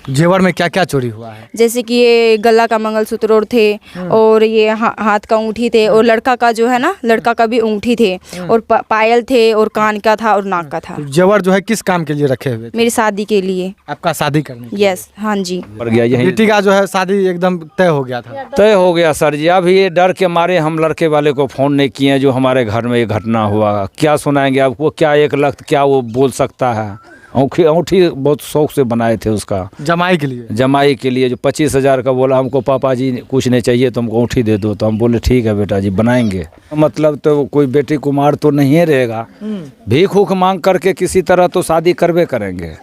जेवर में क्या क्या चोरी हुआ है? जैसे कि ये गला का मंगलसूत्र और थे, और ये हाथ का अंगूठी थे, और लड़का का जो है ना, लड़का का भी अंगूठी थे, और पायल थे, और कान का था, और नाक का था। जेवर जो है किस काम के लिए रखे हुए थे? मेरी शादी के लिए। आपका शादी करने के लिए? यस, हाँ जी। मर गया यही बेटी का जो है शादी एकदम तय हो गया था? तय हो गया सर जी। अभी ये डर के मारे हम लड़के वाले को फ़ोन नहीं किए जो हमारे घर में ये घटना हुआ। क्या सुनाएंगे आपको, क्या 1 लाख क्या वो बोल सकता है। अंगूठी बहुत शौक से बनाए थे उसका, जमाई के लिए? जमाई के लिए। जो 25,000 का बोला हमको, पापा जी कुछ नहीं चाहिए तो हमको अंगूठी दे दो। तो हम बोले ठीक है बेटा जी बनाएंगे। मतलब तो कोई बेटी कुमार तो नहीं रहेगा, भीख उख मांग करके किसी तरह तो शादी करवे करेंगे।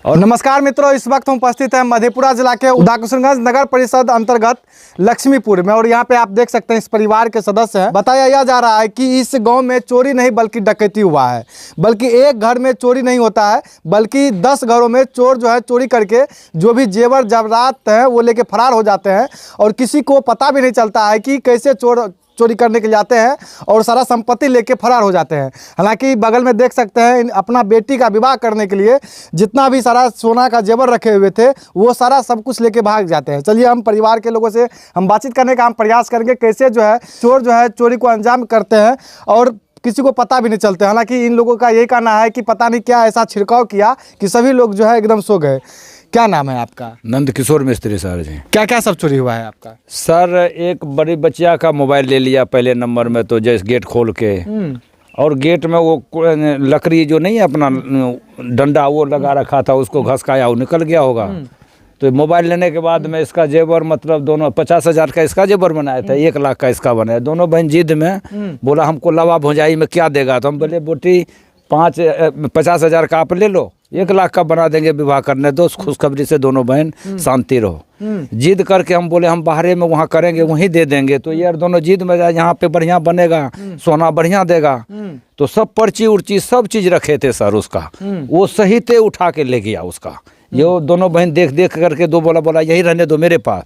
और नमस्कार मित्रों, इस वक्त हम उपस्थित हैं मधेपुरा जिला के उदाकिशुनगंज नगर परिषद अंतर्गत लक्ष्मीपुर में, और यहाँ पे आप देख सकते हैं इस परिवार के सदस्य हैं। बताया यह जा रहा है कि इस गांव में चोरी नहीं बल्कि डकैती हुआ है। बल्कि एक घर में चोरी नहीं होता है, बल्कि 10 घरों में चोर जो है चोरी करके जो भी जेवर जवरात हैं वो लेके फरार हो जाते हैं, और किसी को पता भी नहीं चलता है कि कैसे चोर चोरी करने के लिए जाते हैं और सारा संपत्ति लेके फरार हो जाते हैं। हालांकि बगल में देख सकते हैं अपना बेटी का विवाह करने के लिए जितना भी सारा सोना का जेवर रखे हुए थे वो सारा सब कुछ लेके भाग जाते हैं। चलिए हम परिवार के लोगों से हम बातचीत करने का हम प्रयास करेंगे कैसे जो है चोर जो है चोरी को अंजाम करते हैं और किसी को पता भी नहीं चलते। हालांकि इन लोगों का यही कहना है कि पता नहीं क्या ऐसा छिड़काव किया कि सभी लोग जो है एकदम सो गए। क्या नाम है आपका? नंद किशोर मिस्त्री सर जी। क्या क्या सब चोरी हुआ है आपका? सर एक बड़ी बच्चिया का मोबाइल ले लिया पहले नंबर में, तो जैसे गेट खोल के, और गेट में वो लकड़ी जो नहीं है अपना डंडा वो लगा रखा था, उसको घसकाया, वो निकल गया होगा। तो मोबाइल लेने के बाद में इसका जेवर मतलब दोनों 50,000 का इसका जेवर बनाया था, 1 लाख का इसका बनाया। दोनों बहन जिद में बोला हमको लवा भौजाई में क्या देगा, तो हम बोले बेटी 50,000 का आप ले लो, 1 लाख का बना देंगे, विवाह करने दो, खुशखबरी से दोनों बहन शांति रहो। जिद करके हम बोले हम बाहरे में वहाँ करेंगे वहीं दे देंगे। तो यार दोनों जिद में जाए यहाँ पे बढ़िया बनेगा, सोना बढ़िया देगा। तो सब पर्ची उर्ची सब चीज रखे थे सर उसका, वो सही थे उठा के ले गया उसका। ये दोनों बहन देख देख करके दो बोला यही रहने दो मेरे पास।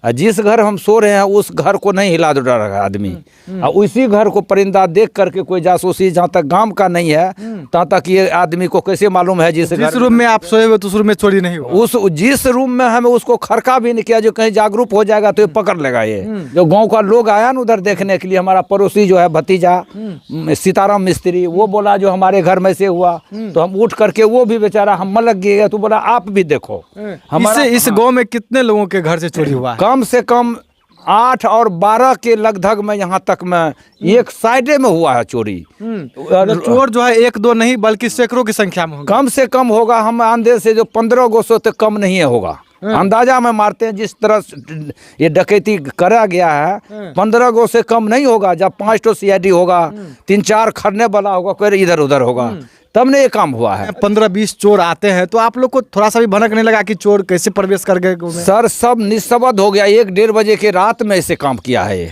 जिस घर हम सो रहे हैं उस घर को नहीं हिला दो डर आदमी, और उसी घर को परिंदा देख करके कोई जासूसी जहाँ तक गांव का नहीं है तहाँ तक ये आदमी को कैसे मालूम है जिस रूम में आप सोए हुए तो उस रूम में चोरी नहीं हुआ? उस जिस रूम में हमें उसको खड़का भी नहीं किया, जो कहीं जागरूक हो जाएगा तो ये पकड़ लेगा। ये जो गांव का लोग आया ना उधर देखने के लिए, हमारा पड़ोसी जो है भतीजा सीताराम मिस्त्री, वो बोला जो हमारे घर में से हुआ, तो हम उठ करके वो भी बेचारा हम मलक गए, तो बोला आप भी देखो। हमारे इस गांव में कितने लोगों के घर से चोरी हुआ है? कम से कम 8 और 12 के लगभग में, यहाँ तक में एक साइडे में हुआ है चोरी। चोर जो है 1-2 नहीं बल्कि सैकड़ों की संख्या में होगा। कम से कम होगा, हम अंदाजे से जो 1500 तक कम नहीं है होगा, अंदाजा में मारते हैं। जिस तरह ये डकैती करा गया है 1500 से कम नहीं होगा। जब 5 तो सीआईडी होगा, 3-4 खरने वाला होगा, कोई इधर उधर होगा, तब ने ये काम हुआ है। 15-20 चोर आते हैं तो आप लोग को थोड़ा सा भी भनक नहीं लगा कि चोर कैसे प्रवेश कर गए? सर सब निस्सबद हो गया, 1-1:30 बजे के रात में ऐसे काम किया है ये।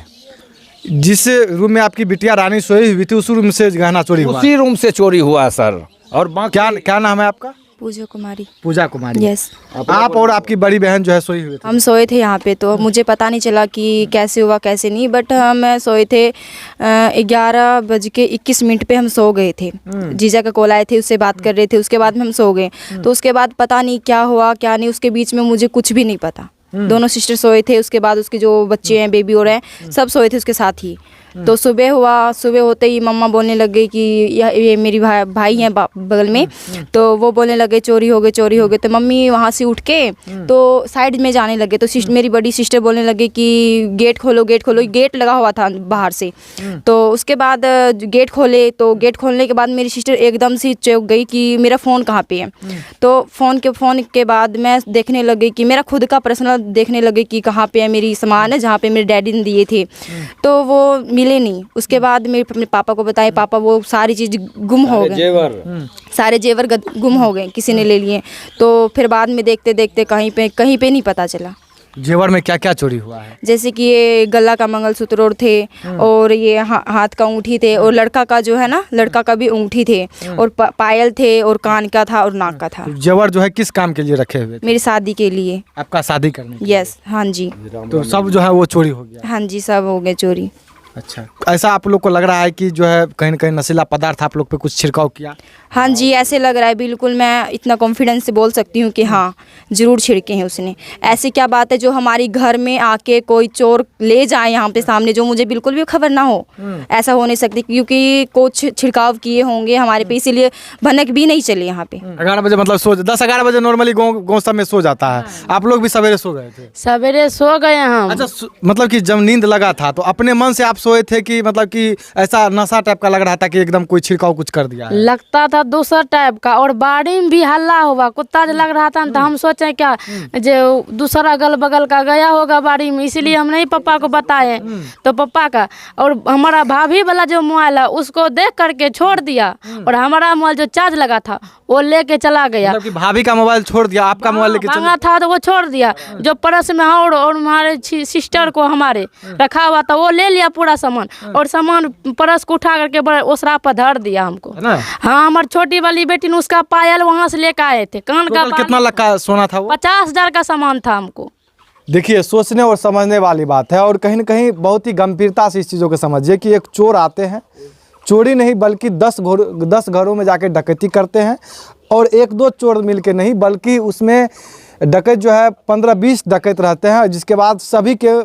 जिस रूम में आपकी बिटिया रानी सोई हुई थी उस रूम से गहना चोरी हुआ? उसी रूम से चोरी हुआ है सर। और क्या नाम है आपका? पूजा कुमारी। पूजा कुमारी। यस। आप और आपकी बड़ी बहन जो है सोई हुई थी? हम सोए थे यहाँ पे, तो मुझे पता नहीं चला कि कैसे हुआ कैसे नहीं, बट हम सोए थे 11:21 पे हम सो गए थे। जीजा का कॉल आए थे, उससे बात कर रहे थे, उसके बाद में हम सो गए। तो उसके बाद पता नहीं क्या हुआ क्या नहीं, उसके बीच में मुझे कुछ भी नहीं पता। दोनों सिस्टर सोए थे, उसके बाद उसके जो बच्चे हैं बेबी और हैं सब सोए थे उसके साथ ही। तो सुबह हुआ, सुबह होते ही मम्मा बोलने लग गई कि ये मेरी भाई हैं बगल में, तो वो बोलने लगे चोरी हो गए चोरी हो गए। तो मम्मी वहाँ से उठ के तो साइड में जाने लगे, तो मेरी बड़ी सिस्टर बोलने लगे कि गेट खोलो गेट खोलो। गेट लगा हुआ था बाहर से, तो उसके बाद गेट खोले, तो गेट खोलने के बाद मेरी सिस्टर एकदम से चौंक गई कि मेरा फ़ोन कहाँ पे है। तो फ़ोन के बाद मैं देखने लगी कि मेरा खुद का पर्सनल देखने लगे कि कहाँ पे है मेरी सामान है जहाँ पे मेरे डैडी ने दिए थे, तो वो मिले नहीं। उसके बाद मेरे पापा को बताए, पापा वो सारी चीज़ गुम हो गए, सारे जेवर गुम हो गए, किसी ने ले लिए। तो फिर बाद में देखते देखते कहीं पे नहीं पता चला। जेवर में क्या क्या चोरी हुआ है? जैसे कि ये गला का मंगलसूत्र और थे, और ये हाथ का अंगूठी थे, और लड़का का जो है ना, लड़का का भी अंगूठी थे, और पायल थे, और कान का था, और नाक का था। जेवर जो है किस काम के लिए रखे हुए थे? मेरी शादी के लिए। आपका शादी करने के लिए? यस, हाँ जी। तो सब जो है वो चोरी हो गया? हाँ जी, सब हो गए चोरी। अच्छा, ऐसा आप लोग को लग रहा है कि जो है कहीं न कहीं नशीला पदार्थ आप लोग पे कुछ छिड़काव किया? हाँ जी, ऐसे लग रहा है। बिल्कुल मैं इतना कॉन्फिडेंस से बोल सकती हूँ कि हाँ ज़रूर छिड़के हैं उसने। ऐसी क्या बात है जो हमारी घर में आके कोई चोर ले जाए यहाँ पे सामने, जो मुझे बिल्कुल भी खबर ना हो, ऐसा हो नहीं सकती, क्योंकि कुछ छिड़काव किए होंगे हमारे पे, इसीलिए भनक भी नहीं चली यहाँ पे। 11 बजे मतलब 10-11 बजे नॉर्मली गाँव सब में सो जाता है, आप लोग भी सवेरे सो गए थे? सवेरे सो गए हम। अच्छा, मतलब कि जब नींद लगा था तो अपने मन से आप सोए थे कि मतलब कि ऐसा नशा टाइप का लग रहा था कि एकदम कोई छिड़काव कुछ कर दिया है? लगता था दूसरा टाइप का, और बाड़ी में भी हल्ला हुआ, कुत्ता जो लग रहा था ना, तो हम सोचे क्या जो दूसरा अगल बगल का गया होगा बाड़ी में, इसीलिए हम नहीं पापा को बताए। तो पापा का और हमारा भाभी वाला जो मोबाइल है उसको देख करके छोड़ दिया, और हमारा मोबाइल जो चार्ज लगा था वो लेके चला गया। मतलब कि भाभी का मोबाइल छोड़ दिया, आपका मोबाइल लेके मांगा था तो वो छोड़ दिया, जो पर्स में और हमारे सिस्टर को हमारे रखा हुआ था वो ले लिया पूरा सामान, और सामान पर्स को उठा करके बड़े ओसरा पर धर दिया हमको। हाँ, हमारी छोटी वाली बेटी ने उसका पायल वहाँ से लेकर आए थे, कान का कितना लगा सोना था वो? 50,000 का सामान था हमको। देखिए, सोचने और समझने वाली बात है, और कहीं न कहीं बहुत ही गंभीरता से इस चीज़ों को समझिए कि एक चोर आते हैं, चोरी नहीं बल्कि 10 घरों में जाके डकैती करते हैं, और 1-2 चोर मिलके नहीं बल्कि उसमें डकैत जो है 15-20 डकैत रहते हैं, जिसके बाद सभी के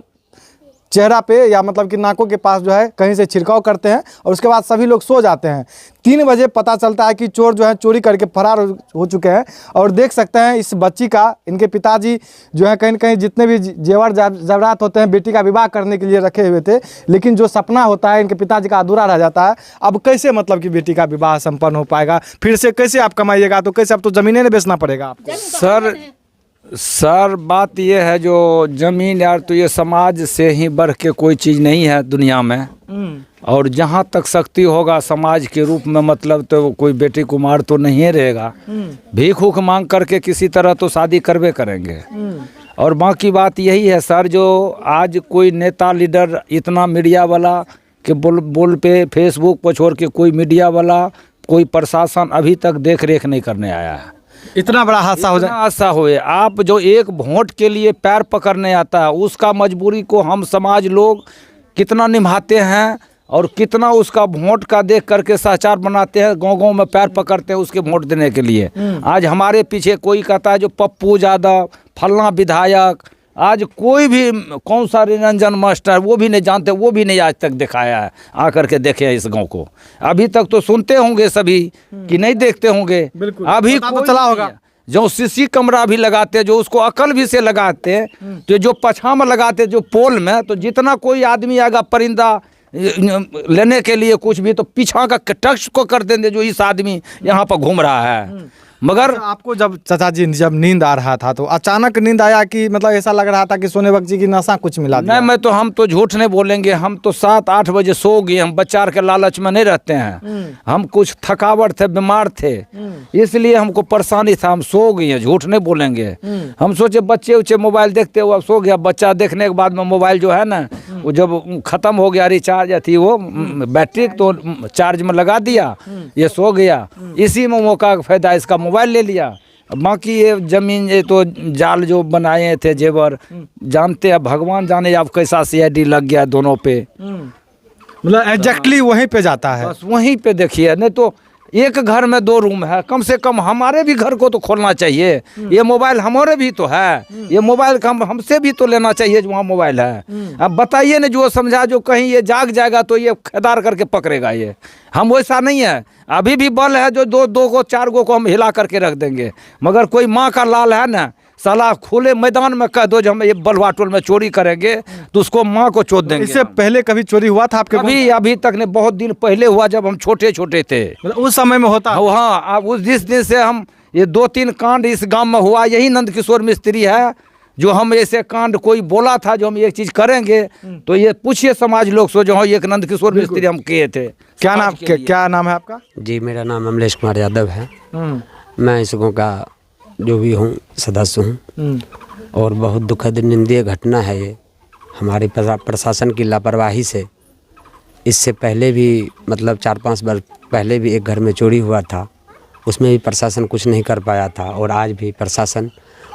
चेहरा पे या मतलब कि नाकों के पास जो है कहीं से छिड़काव करते हैं, और उसके बाद सभी लोग सो जाते हैं। 3 बजे पता चलता है कि चोर जो है चोरी करके फरार हो चुके हैं। और देख सकते हैं इस बच्ची का, इनके पिताजी जो है कहीं न कहीं जितने भी जेवर ज़ेवरात होते हैं बेटी का विवाह करने के लिए रखे हुए थे, लेकिन जो सपना होता है इनके पिताजी का अधूरा रह जाता है। अब कैसे मतलब कि बेटी का विवाह संपन्न हो पाएगा? फिर से कैसे आप कमाइएगा? तो कैसे, अब तो ज़मीनें बेचना पड़ेगा आपको। सर बात ये है, जो जमीन यार तो ये समाज से ही बढ़ के कोई चीज़ नहीं है दुनिया में, और जहाँ तक शक्ति होगा समाज के रूप में, मतलब तो कोई बेटी कुमार तो नहीं रहेगा, भीख उख मांग करके किसी तरह तो शादी करवे करेंगे। और बाकी बात यही है सर, जो आज कोई नेता लीडर इतना मीडिया वाला के बोल पे फेसबुक पर छोड़ के कोई मीडिया वाला, कोई प्रशासन अभी तक देख रेख नहीं करने आया है। इतना बड़ा हादसा हो जाए, हादसा हुए। आप जो एक वोट के लिए पैर पकड़ने आता है, उसका मजबूरी को हम समाज लोग कितना निभाते हैं, और कितना उसका वोट का देख करके सहचार बनाते हैं, गांव-गांव में पैर पकड़ते हैं उसके वोट देने के लिए। आज हमारे पीछे कोई कहता है जो पप्पू यादव, फलना विधायक, आज कोई भी कौन सा निरंजन मास्टर, वो भी नहीं जानते, वो भी नहीं आज तक दिखाया है आकर के देखे हैं इस गांव को। अभी तक तो सुनते होंगे सभी कि नहीं देखते होंगे, अभी तो चला होगा। जो सीसी कैमरा भी लगाते, जो उसको अकल भी से लगाते, तो जो पछा में लगाते, जो पोल में, तो जितना कोई आदमी आएगा परिंदा लेने के लिए कुछ भी, तो पीछा का टच को कर देंगे जो इस आदमी यहाँ पर घूम रहा है। मगर आपको जब चाचा जी जब नींद आ रहा था तो अचानक नींद आया कि मतलब ऐसा लग रहा था कि सोने वक्त जी की नशा कुछ मिला दिया? नहीं, हम तो झूठ नहीं बोलेंगे, हम तो 7-8 बजे सो गए। हम बच्चा के लालच में नहीं रहते हैं, हम कुछ थकावट थे, बीमार थे, इसलिए हमको परेशानी था, हम सो गए, झूठ नहीं बोलेंगे। हम सोचे बच्चे उच्चे मोबाइल देखते हुए सो गया। बच्चा देखने के बाद में मोबाइल जो है ना, वो जब खत्म हो गया रिचार्ज थी वो बैटरी, तो चार्ज में लगा दिया, ये सो गया। इसी में मौका का फायदा इसका मोबाइल ले लिया। बाकी ये जमीन, ये तो जाल जो बनाए थे जेवर, जानते हैं भगवान जाने अब कैसा CID लग गया दोनों पे। मतलब एग्जैक्टली वहीं पे जाता है, बस वहीं पे देखिए। नहीं तो एक घर में 2 रूम है, कम से कम हमारे भी घर को तो खोलना चाहिए। ये मोबाइल हमारे भी तो है, ये मोबाइल हमसे भी तो लेना चाहिए जो वहाँ मोबाइल है। अब बताइए ना, जो समझा जो कहीं ये जाग जाएगा तो ये खदार करके पकड़ेगा। ये हम वैसा नहीं है, अभी भी बल है जो 2 को 4 को हम हिला करके रख देंगे। मगर कोई माँ का लाल है ना, साला खुले मैदान में कह दो जो हम ये बलवा टोल में चोरी करेंगे तो उसको माँ को चोट देंगे। इससे पहले कभी चोरी हुआ था आपके? अभी तक नहीं, बहुत दिन पहले हुआ जब हम छोटे छोटे थे, मतलब उस समय में होता? हाँ, अब उस जिस दिन से हम ये 2-3 कांड इस गांव में हुआ, यही नंद किशोर मिस्त्री है जो हम ऐसे कांड कोई बोला था जो हम एक चीज करेंगे, तो ये पूछिए समाज लोग सो जो एक नंद किशोर मिस्त्री हम किए थे। क्या नाम है आपका? जी, मेरा नाम अमलेश कुमार यादव है। मैं इस गाँव का जो भी हूँ सदस्य हूँ, और बहुत दुखद निंदनीय घटना है ये हमारे प्रशासन की लापरवाही से। इससे पहले भी मतलब 4-5 वर्ष पहले भी एक घर में चोरी हुआ था, उसमें भी प्रशासन कुछ नहीं कर पाया था, और आज भी प्रशासन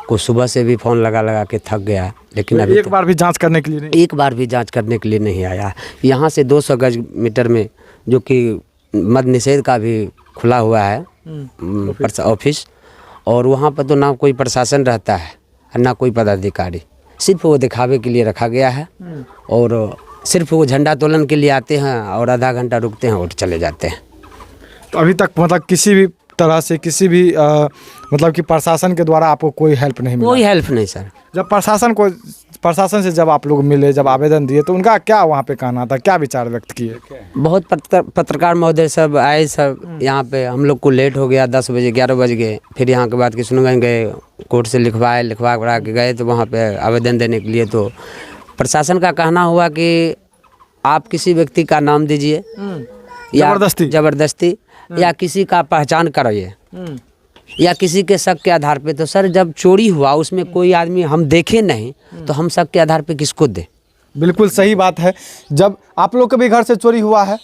को सुबह से भी फ़ोन लगा लगा के थक गया, लेकिन अभी एक बार भी जांच करने के लिए नहीं? एक बार भी जांच करने के लिए नहीं आया। यहाँ से 200 गज मीटर में जो कि मद निषेध का भी खुला हुआ है ऑफिस, और वहाँ पर तो ना कोई प्रशासन रहता है ना कोई पदाधिकारी, सिर्फ वो दिखावे के लिए रखा गया है। और सिर्फ वो झंडा तोलन के लिए आते हैं और आधा घंटा रुकते हैं और चले जाते हैं। तो अभी तक मतलब किसी भी तरह से किसी भी मतलब कि प्रशासन के द्वारा आपको कोई हेल्प नहीं मिला? कोई हेल्प नहीं सर। जब प्रशासन से जब आप लोग मिले, जब आवेदन दिए, तो उनका क्या वहाँ पे कहना था, क्या विचार व्यक्त किए? बहुत पत्रकार महोदय सब आए, सब यहाँ पे। हम लोग को लेट हो गया, 10 बजे 11 बज गए। फिर यहाँ के बाद किशनगंज गए, कोर्ट से लिखवा के गए, तो वहाँ पे आवेदन देने के लिए तो प्रशासन का कहना हुआ कि आप किसी व्यक्ति का नाम दीजिए या ज़बरदस्ती या किसी का पहचान कराइए या किसी के शक के आधार पे। तो सर जब चोरी हुआ उसमें कोई आदमी हम देखे नहीं, तो हम शक के आधार पे किसको दे? बिल्कुल सही बात है। जब आप लोग के भी घर से चोरी हुआ है?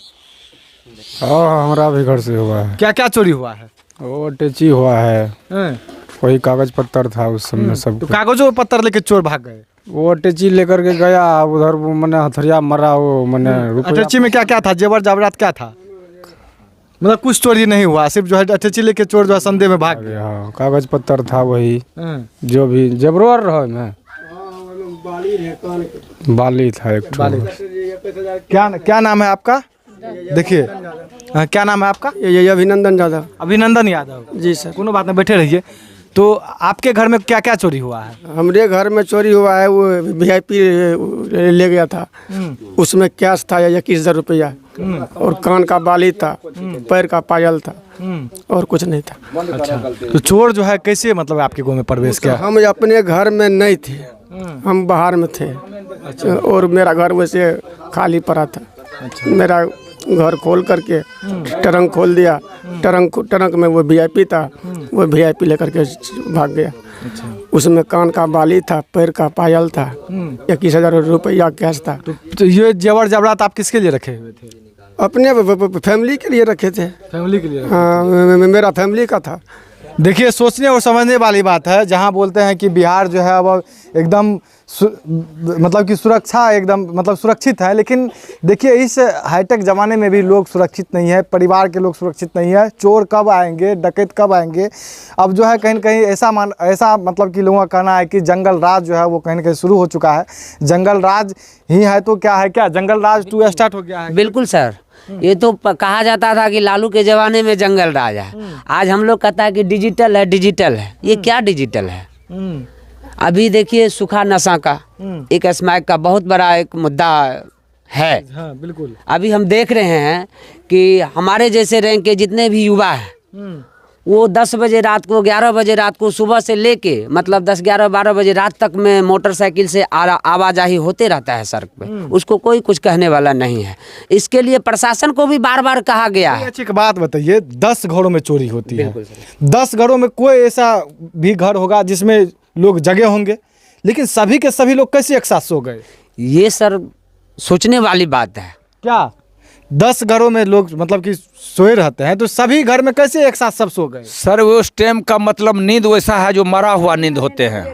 हाँ, हमारा भी घर से हुआ है। क्या क्या चोरी हुआ है? वो टेची हुआ है, कोई कागज पत्तर था उस समय सब। तो कागजों पत्तर लेके चोर भाग गए? वो टेची लेकर के गया उधर, वो मैंने हथरिया मरा, वो मैंने अटैची में क्या क्या था, जेवर जबरात क्या था? मतलब कुछ चोरी नहीं हुआ, सिर्फ जो है अटैची लेके चोर जो है संदेह में भाग गया। हाँ, कागज पत्तर था वही, जो भी जेवर रहा मैं, बाली था एक ठो। क्या नाम है आपका? देखिए, क्या नाम है आपका? ये अभिनंदन यादव। अभिनंदन यादव जी सर। कोनो बात नहीं, बैठे रहिए। तो आपके घर में क्या क्या चोरी हुआ है? हमारे घर में चोरी हुआ है, वो VIP ले गया था, उसमें कैश था 21,000 रुपया, और कान का बाली था, पैर का पायल था, और कुछ नहीं था। अच्छा, तो चोर जो है कैसे मतलब आपके गाँव में प्रवेश किया? हम अपने घर में नहीं थे, हम बाहर में थे। और मेरा घर वैसे खाली पड़ा था। मेरा घर खोल करके ट्रंक खोल दिया, ट्रंक में वो VIP था, वो VIP लेकर के भाग गया। उसमें कान का बाली था, पैर का पायल था, 21,000 रुपया कैश था। तो ये जेवर जबरात आप किसके लिए रखे हुए थे? अपने फैमिली के लिए रखे थे। फैमिली के लिए? हाँ, मेरा फैमिली का था। देखिए, सोचने और समझने वाली बात है। जहां बोलते हैं कि बिहार जो है अब एकदम मतलब कि सुरक्षा एकदम मतलब सुरक्षित है, लेकिन देखिए इस हाईटेक ज़माने में भी लोग सुरक्षित नहीं है, परिवार के लोग सुरक्षित नहीं है। चोर कब आएंगे, डकैत कब आएंगे? अब जो है कहीं न कहीं ऐसा मतलब कि लोगों का कहना है कि जंगल राज जो है वो कहीं न कहीं शुरू हो चुका है। जंगल राज ही है तो क्या है, क्या जंगल राज 2 स्टार्ट हो गया है? बिल्कुल सर, ये तो कहा जाता था कि लालू के जमाने में जंगल राज है। आज हम लोग कहता है कि डिजिटल है, डिजिटल है। ये क्या डिजिटल है? अभी देखिए सूखा नशा का एक स्मैक का बहुत बड़ा एक मुद्दा है। हाँ, बिल्कुल। अभी हम देख रहे हैं कि हमारे जैसे रैंक के जितने भी युवा हैं वो 10 बजे रात को, 11 बजे रात को, सुबह से लेके मतलब 10, 11, 12 बजे रात तक में मोटरसाइकिल से आवाजाही होते रहता है सड़क पे। उसको कोई कुछ कहने वाला नहीं है। इसके लिए प्रशासन को भी बार बार कहा गया है। अच्छी बात बताइए, 10 घरों में चोरी होती है, 10 घरों में कोई ऐसा भी घर होगा जिसमें लोग जगे होंगे, लेकिन सभी के सभी लोग कैसे एक साथ सो गए? ये सर सोचने वाली बात है। क्या 10 घरों में लोग मतलब कि सोए रहते हैं, तो सभी घर में कैसे एक साथ सब सो गए? सर उस टाइम का मतलब नींद वैसा है जो मरा हुआ नींद होते हैं,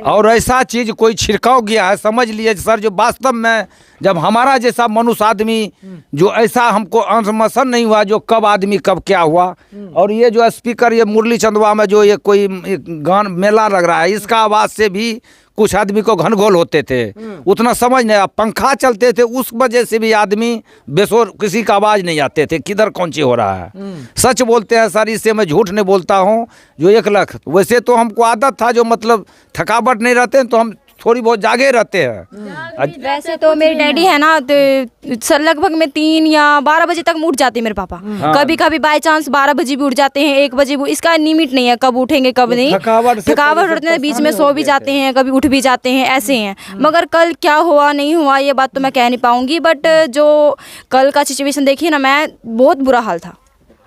और ऐसा चीज कोई छिड़काव गया है, समझ लिए सर, जो वास्तव में जब हमारा जैसा मनुष्य आदमी जो ऐसा हमको अनसमसन नहीं हुआ जो कब आदमी कब क्या हुआ। और ये जो स्पीकर, ये मुरली चंदवा में जो ये कोई गान मेला लग रहा है, इसका आवाज़ से भी कुछ आदमी को घनघोल होते थे, उतना समझ नहीं। पंखा चलते थे, उस वजह से भी आदमी बेसोर, किसी का आवाज़ नहीं आते थे किधर कौन सी हो रहा है। सच बोलते हैं सर, इससे मैं झूठ नहीं बोलता हूँ। जो 1 लाख, वैसे तो हमको आदत था, जो मतलब थकावट नहीं रहते हैं तो हम थोड़ी बहुत जागे रहते हैं। वैसे तो मेरे डैडी है ना, तो सर लगभग में 3 या 12 बजे तक उठ जाते हैं मेरे पापा। कभी कभी बाय चांस 12 बजे भी उठ जाते हैं, 1 बजे भी। इसका लिमिट नहीं है कब उठेंगे कब नहीं। थकावट होते हैं, बीच में सो भी जाते हैं, कभी उठ भी जाते हैं, ऐसे हैं। मगर कल क्या हुआ नहीं हुआ ये बात तो मैं कह नहीं पाऊंगी, बट जो कल का सिचुएशन देखिए ना मैं, बहुत बुरा हाल था।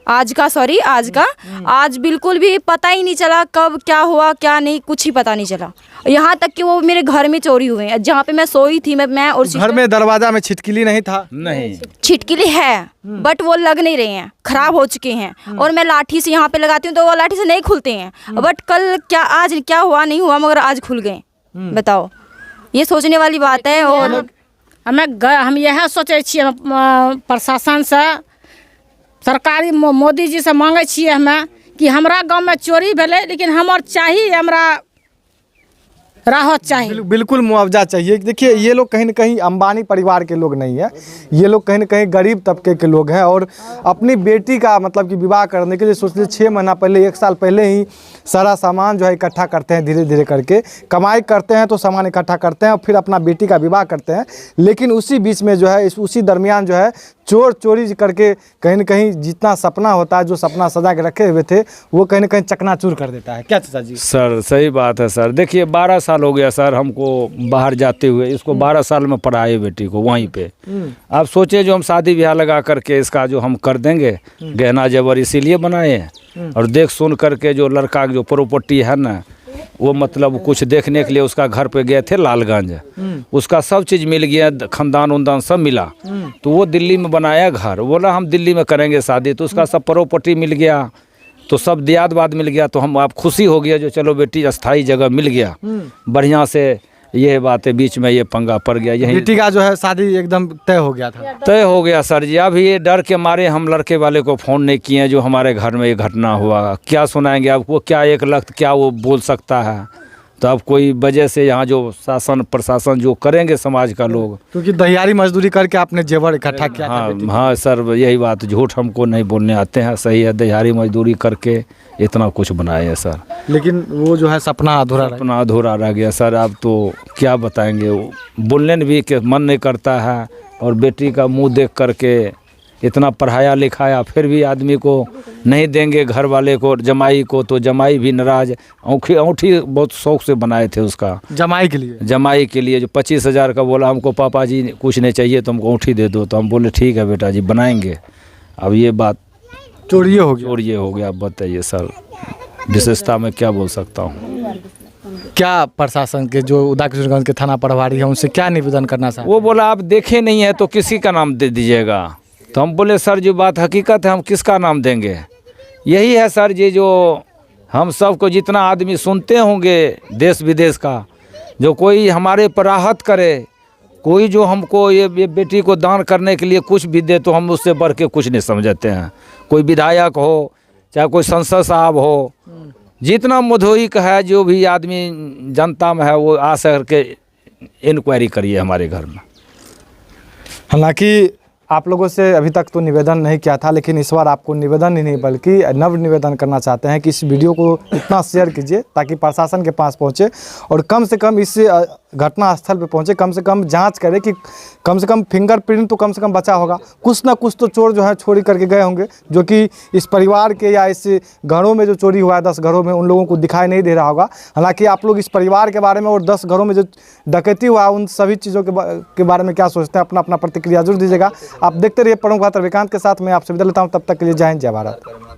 आज का आज बिल्कुल भी पता ही नहीं चला कब क्या हुआ क्या नहीं, कुछ ही पता नहीं चला। यहाँ तक कि वो मेरे घर में चोरी हुए हैं, जहाँ पे मैं सोई थी, मैं और घर में दरवाजा में छिटकिली नहीं था? नहीं, छिटकिली है बट वो लग नहीं रहे हैं, खराब हो चुके हैं। और मैं लाठी से यहाँ पे लगाती हूँ तो वो लाठी से नहीं खुलते हैं। बट कल क्या आज क्या हुआ नहीं हुआ, मगर आज खुल गए। बताओ, ये सोचने वाली बात है। और हम यह सोचे छियै प्रशासन से, सरकारी मोदी जी से मांगे छियै हमें कि हमरा गांव में चोरी भेलै, लेकिन हमर चाहिए, हमरा राहत चाहिए। बिल्कुल मुआवजा चाहिए। देखिए, ये लोग कहीं न कहीं अंबानी परिवार के लोग नहीं है, ये लोग कहीं न कहीं गरीब तबके के लोग हैं। और अपनी बेटी का मतलब कि विवाह करने के लिए सोचते 6 महीना पहले, 1 साल पहले ही सारा सामान जो है इकट्ठा करते हैं, धीरे धीरे करके कमाई करते हैं तो सामान इकट्ठा करते हैं और फिर अपना बेटी का विवाह करते हैं। लेकिन उसी बीच में जो है उसी दरमियान जो है चोरी करके कहीं न कहीं जितना सपना होता है, जो सपना सजा के रखे हुए थे, वो कहीं न कहीं चकनाचूर कर देता है। क्या चाचा जी? सर सही बात है सर। देखिए 12 साल हो गया सर हमको बाहर जाते हुए, इसको 12 साल में पढ़ाए बेटी को वहीं पे। आप सोचे जो हम शादी ब्याह लगा करके इसका जो हम कर देंगे गहना जेवर, इसीलिए बनाए हैं। और देख सुन करके जो लड़का जो प्रॉपर्टी है ना, वो मतलब कुछ देखने के लिए उसका घर पे गए थे लालगंज, उसका सब चीज़ मिल गया, खानदान उनदान सब मिला। तो वो दिल्ली में बनाया घर, बोला हम दिल्ली में करेंगे शादी, तो उसका सब प्रॉपर्टी मिल गया, तो सब दियाद बाद मिल गया। तो हम आप खुशी हो गया जो चलो बेटी अस्थाई जगह मिल गया बढ़िया से। ये बात है, बीच में ये पंगा पड़ गया। यही बेटी का जो है शादी एकदम तय हो गया था। तय हो गया सर जी। अभी ये डर के मारे हम लड़के वाले को फ़ोन नहीं किए जो हमारे घर में ये घटना हुआ। क्या सुनाएंगे आपको, क्या 1 लाख क्या वो बोल सकता है। तो अब कोई वजह से यहाँ जो शासन प्रशासन जो करेंगे समाज का लोग, क्योंकि दहियारी मजदूरी करके आपने जेवर इकट्ठा किया था। हाँ सर, यही बात, झूठ हमको नहीं बोलने आते हैं। सही है, दहियारी मजदूरी करके इतना कुछ बनाए हैं सर। लेकिन वो जो है सपना अधूरा रह गया सर। अब तो क्या बताएंगे, बोलने भी के मन नहीं करता है। और बेटी का मुंह देख करके इतना पढ़ाया लिखाया, फिर भी आदमी को नहीं देंगे घर वाले को, जमाई को, तो जमाई भी नाराज। औंठी बहुत शौक से बनाए थे उसका, जमाई के लिए जो 25,000 का बोला हमको, पापा जी कुछ नहीं चाहिए तो हमको औंठी दे दो। तो हम बोले ठीक है बेटा जी बनाएंगे। अब ये बात चोरी हो गया। अब बताइए सर, विशेषता में क्या बोल सकता हूँ। क्या प्रशासन के जो उदाकिशुरगंज के थाना प्रभारी है उनसे क्या निवेदन करना चाहते? वो बोला आप देखे नहीं है तो किसी का नाम दे दीजिएगा। तो हम बोले सर जो बात हकीकत है, हम किसका नाम देंगे। यही है सर जी, जो हम सबको जितना आदमी सुनते होंगे देश विदेश का, जो कोई हमारे पर राहत करे, कोई जो हमको ये बेटी को दान करने के लिए कुछ भी दे, तो हम उससे बढ़ के कुछ नहीं समझते हैं। कोई विधायक हो चाहे कोई संसद साहब हो, जितना मुद्दोईक है, जो भी आदमी जनता में है, वो आ करके इंक्वायरी करिए हमारे घर में। हालांकि आप लोगों से अभी तक तो निवेदन नहीं किया था, लेकिन इस बार आपको निवेदन ही नहीं बल्कि नव निवेदन करना चाहते हैं कि इस वीडियो को इतना शेयर कीजिए ताकि प्रशासन के पास पहुंचे और कम से कम इस घटना स्थल पे पहुंचे, कम से कम जांच करे कि कम से कम फिंगरप्रिंट तो कम से कम बचा होगा। कुछ ना कुछ तो चोर जो है चोरी करके गए होंगे, जो कि इस परिवार के या इस घरों में जो चोरी हुआ है 10 घरों में, उन लोगों को दिखाई नहीं दे रहा होगा। हालांकि आप लोग इस परिवार के बारे में और 10 घरों में जो डकैती हुआ उन सभी चीज़ों के बारे में क्या सोचते हैं, अपना प्रतिक्रिया जरूर दीजिएगा। आप देखते रहिए प्रमुख खबर विकांत के साथ। मैं आपसे विदा लेता हूँ, तब तक के लिए जय हिंद जय भारत।